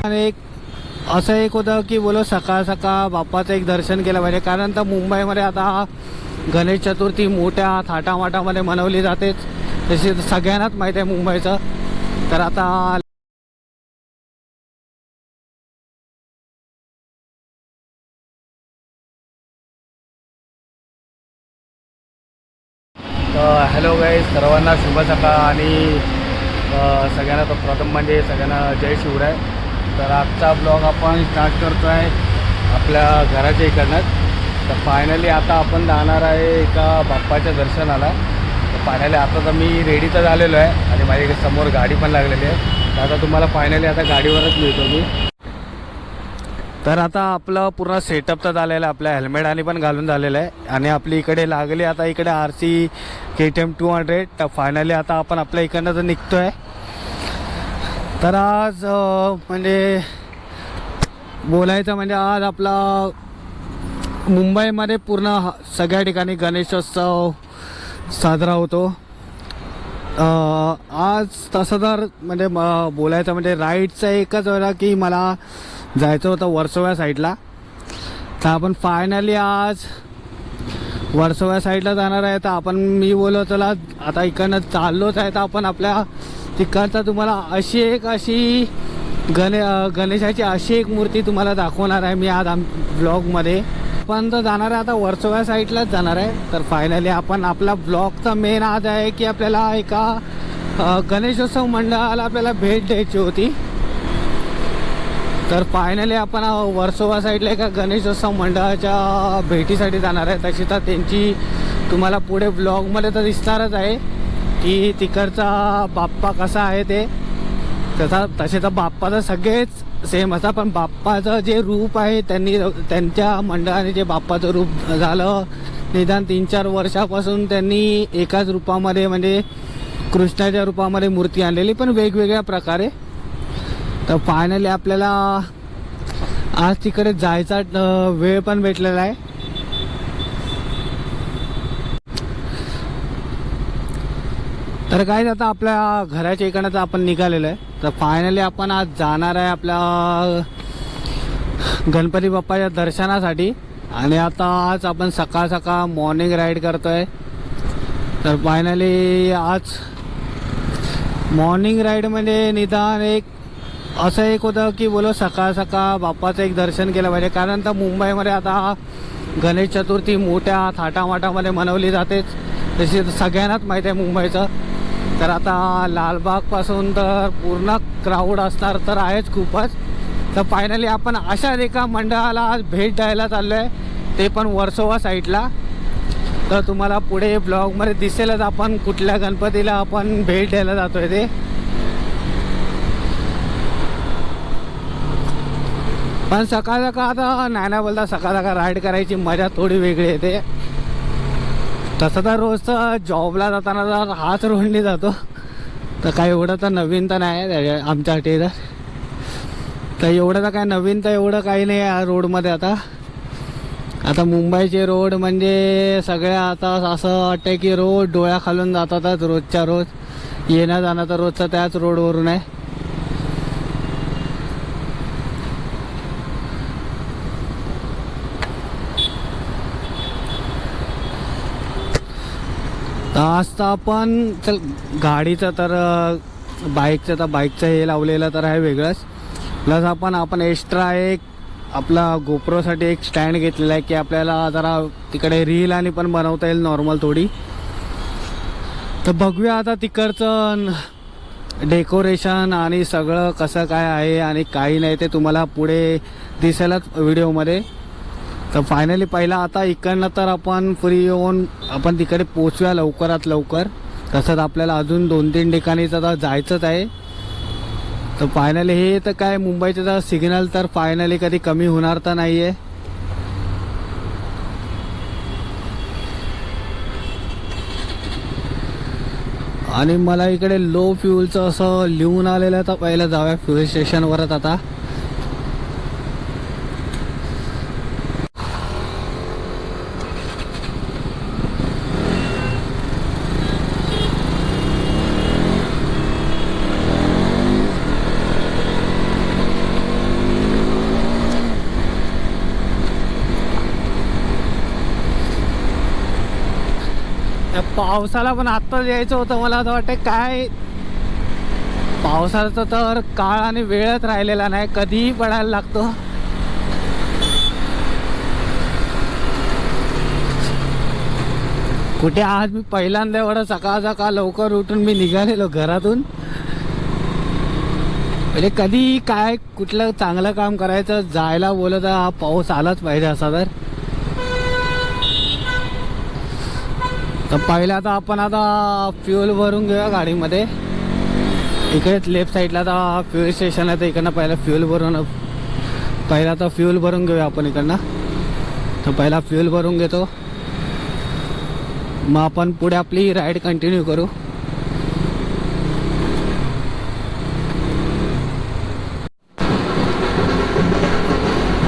आणि असं एक होतं की बोलो सकाळ सकाळ बाप्पाचं एक दर्शन केलं पाहिजे, कारण तर मुंबईमध्ये आता गणेश चतुर्थी मोठ्या थाटामाटामध्ये मनवली जातेच, तशी सगळ्यांनाच माहीत आहे मुंबईचं. तर आता हॅलो गाईज, सर्वांना शुभ सकाळ आणि सगळ्यांना तो प्रथम म्हणजे सगळ्यांना जय शिवराय. तर आजचा ब्लॉग आपण स्टार्ट करतो आहे आपल्या घराच्या इकडनंच. तर फायनली आता आपण जाणार आहे एका बाप्पाच्या दर्शनाला. तर फायनली आता तर मी रेडी तर झालेलो आहे आणि माझ्या समोर गाडी पण लागलेली आहे. तर आता तुम्हाला फायनली आता गाडीवरच मिळतो मी. तर आता आपलं पूर्ण सेटअप तर झालेलं आहे, आपल्या हेल्मेट आणि पण घालून झालेलं आहे आणि आपली इकडे लागली आता इकडे RC KTM 200. तर फायनली आता आपण आपल्या इकडनं तर निघतो आहे. तर आज म्हणजे बोलायचं म्हणजे आज आपला मुंबईमध्ये पूर्ण सगळ्या ठिकाणी गणेशोत्सव साजरा होतो. आज तसं तर म्हणजे बोलायचं म्हणजे राईडचं एकच होता की मला जायचं होतं वर्सोवा साईडला. तर आपण फायनली आज वर्सोवा साईडला जाणार आहे. तर आपण मी बोललो चला आता इकडनं चाललोच आहे. तर आपण आपल्या तिकडचा तुम्हाला अशी गणेशाची अशी एक मूर्ती तुम्हाला दाखवणार आहे मी आज ब्लॉगमध्ये. पण तर जाणार आहे आता वर्सोवा साईडलाच जाणार आहे. तर फायनली आपण आपला ब्लॉगचा मेन आज आहे की आपल्याला एका गणेशोत्सव मंडळाला आपल्याला भेट द्यायची होती. तर फायनली आपण वर्सोवा साईडला एका गणेशोत्सव मंडळाच्या भेटीसाठी जाणार आहे. तशी तर त्यांची तुम्हाला पुढे ब्लॉगमध्ये तर दिसणारच आहे की तिकडचा बाप्पा कसा आहे ते. तसे तर बाप्पा तर सगळेच सेम असा, पण बाप्पाचं जे रूप आहे त्यांच्या मंडळाने जे बाप्पाचं रूप झालं निदान 3-4 वर्षापासून त्यांनी एकाच रूपामध्ये म्हणजे कृष्णाच्या रूपामध्ये मूर्ती आणलेली, पण वेगवेगळ्या प्रकारे. तर फायनली आपल्याला आज तिकडे जायचा वेळ पण भेटलेला आहे. तर काय आता आपल्या घराच्या इकडनं तर आपण निघालेलो आहे. तर फायनली आपण आज जाणार आहे आपल्या गणपती बाप्पाच्या दर्शनासाठी. आणि आता आज आपण सकाळ सकाळ मॉर्निंग राईड करतो आहे. तर फायनली आज मॉर्निंग राईड म्हणजे निदान असं एक होतं की बोलो सकाळ सकाळ बाप्पाचं एक दर्शन केलं पाहिजे, कारण तर मुंबईमध्ये आता गणेश चतुर्थी मोठ्या थाटामाटामध्ये मनवली जातेच, तशी सगळ्यांनाच माहीत आहे मुंबईचं. तर आता लालबागपासून तर पूर्ण क्राऊड असणार तर आहेच खूपच. तर फायनली आपण अशा एका मंडळाला आज भेट द्यायला चाललो आहे, ते पण वर्सोवा साईडला. तर तुम्हाला पुढे ब्लॉगमध्ये दिसेलच आपण कुठल्या गणपतीला आपण भेट द्यायला जातो आहे ते. पण सकाळ सकाळ आता नाही बोलता सकाळ सकाळ राईड करायची मजा थोडी वेगळी येते. तसं तर रोजचं जॉबला जाताना जर हाच रोडने जातो, तर काही एवढं तर नवीन तर नाही आमच्यासाठी. तर एवढं तर काय नवीन तर एवढं काही नाही या रोडमध्ये. आता मुंबईचे रोड म्हणजे सगळ्या आता असं वाटतं की रोड डोळ्याखालून जातातच रोजच्या रोज. येणं जाणं तर रोजचं त्याच रोडवरून आहे. आज तर आपण चल गाडीचं तर बाईकचं हे लावलेलं तर आहे वेगळंच. प्लस आपण एक्स्ट्रा एक आपला गोप्रोसाठी एक स्टँड घेतलेला आहे की आपल्याला जरा तिकडे रील आणि पण बनवता येईल नॉर्मल थोडी. तर बघूया आता तिकडचं डेकोरेशन आणि सगळं कसं काय आहे आणि काही नाही ते तुम्हाला पुढे दिसेलच व्हिडिओमध्ये. तर फायनली पहिला आता इकडनं तर आपण फ्री येऊन आपण तिकडे पोचूया लवकरात लवकर. तसंच आपल्याला अजून 2-3 ठिकाणी तर जायचंच आहे. तर फायनली हे तर काय मुंबईचं तर सिग्नल तर फायनली कधी कमी होणार तर नाही आहे. आणि मला इकडे लो फ्यूलचं असं लिहून आलेलं आहे. तर पहिलं जाऊया फ्यूल स्टेशनवरच आता. त्या पावसाला पण आत्ताच यायचं होतं. मला असं वाटतं काय पावसाचा तर काळ आणि वेळच राहिलेला नाही, कधीही पडायला लागतो. कुठे आज मी पहिल्यांदा एवढं सकाळ सकाळ लवकर उठून मी निघालेलो घरातून. म्हणजे कधी काय कुठलं चांगलं काम करायचं जायला बोलत हा पाऊस आलाच पाहिजे असा. तर पहिला आता आपण आता फ्युल भरून घेऊया गाडीमध्ये. इकडेच लेफ्ट साईडला आता फ्युल स्टेशन आहे, तर इकडनं पहिला फ्युल भरून घेऊया आपण इकडनं. तर पहिला फ्युल भरून घेतो, मग आपण पुढे आपली राईड कंटिन्यू करू.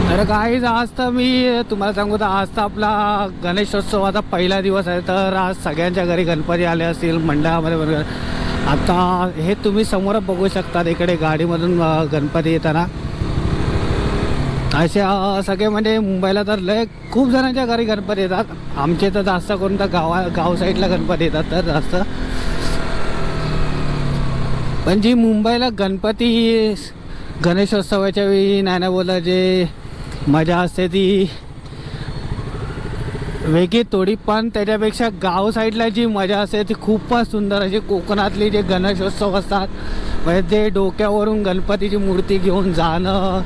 तर गाईज आज तर मी तुम्हाला सांगू तर आज तर आपला गणेशोत्सवाचा पहिला दिवस आहे. तर आज सगळ्यांच्या घरी गणपती आले असतील मंडळामध्ये वगैरे. आता हे तुम्ही समोर बघू शकता, इकडे गाडीमधून गणपती येताना असे सगळे म्हणजे मुंबईला तर लय खूप जणांच्या घरी गणपती येतात. आमचे तर जास्त करून तर गाव साईडला गणपती येतात तर जास्त. पण जी मुंबईला गणपती गणेशोत्सवाच्या वेळी नाही ना बोला जे मजा असते ती वेगळी थोडी. पण त्याच्यापेक्षा गाव साईडला जी मजा असते ती खूपच सुंदर अशी. कोकणातली जे गणेशोत्सव असतात म्हणजे ते डोक्यावरून गणपतीची मूर्ती घेऊन जाणं,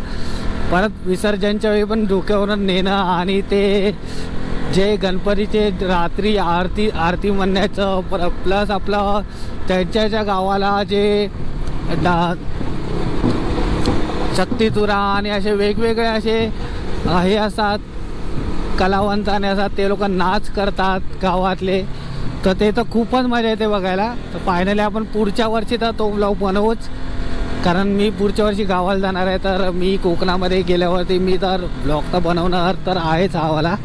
परत विसर्जनच्या वेळी पण डोक्यावरून नेणं, आणि ते जे गणपतीचे रात्री आरती म्हणण्याचं प्लस आपलं त्यांच्या गावाला जे शक्तितुरा आणि असे वेगवेगळे असे हे असतात कलावंताने असतात, ते लोक नाच करतात गावातले. तर ते तर खूपच मजा येते बघायला. तर फायनली आपण पुढच्या वर्षी तर तो ब्लॉग बनवूच, कारण मी पुढच्या वर्षी गावाला जाणार आहे. तर मी कोकणामध्ये गेल्यावरती मी तर ब्लॉग तर बनवणार तर आहेच हा वाला.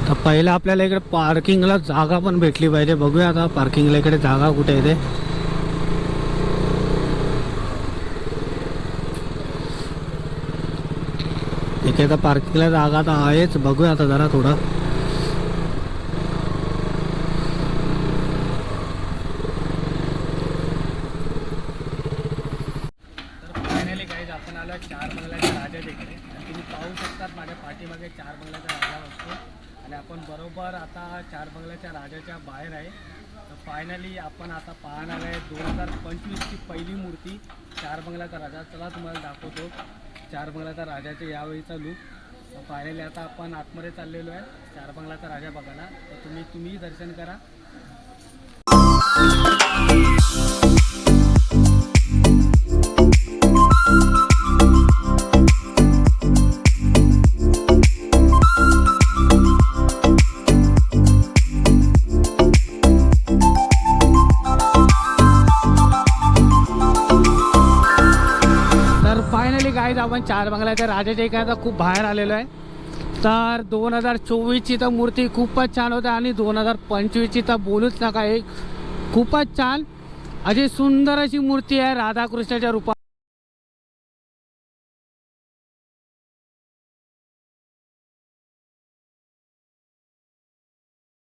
तर पहिला आपल्याला इकडे पार्किंगला जागा पण भेटली पाहिजे. बघूया आता पार्किंगला इकडे जागा कुठे येते. इथे तर पार्किंगला जागा तर आहेच. बघूया आता जरा थोडं. फायनली गाईज आपण आलो 4 बंगल्याच्या राजाच्या इकडे. तुम्ही पाहू शकतात माझ्या पाठीमागे 4 बंगल्याचा राजा असतो, आणि आपण बरोबर आता 4 बंगल्याच्या राजाच्या बाहेर आहे. तर फायनली आपण आता पाहणार आहे 2025ची पहिली मूर्ती 4 बंगल्याचा राजा. चला तुम्हाला दाखवतो 4 बंगल्याचा राजाचे यावेळीचा लूक. फायनली आता आपण आतमध्ये चाललेलो आहे 4 बंगल्याचा राजा बघायला. तर तुम्ही दर्शन करा. गाईज आपण 4 बंगल्याच्या राजाच्या इकडे आता खूप बाहेर आलेलो आहे. तर 2024ची तर मूर्ती खूपच छान होती, आणि 2025ची तर बोलूच नका. एक खूपच छान अशी सुंदर अशी मूर्ती आहे राधाकृष्णाच्या रूपात.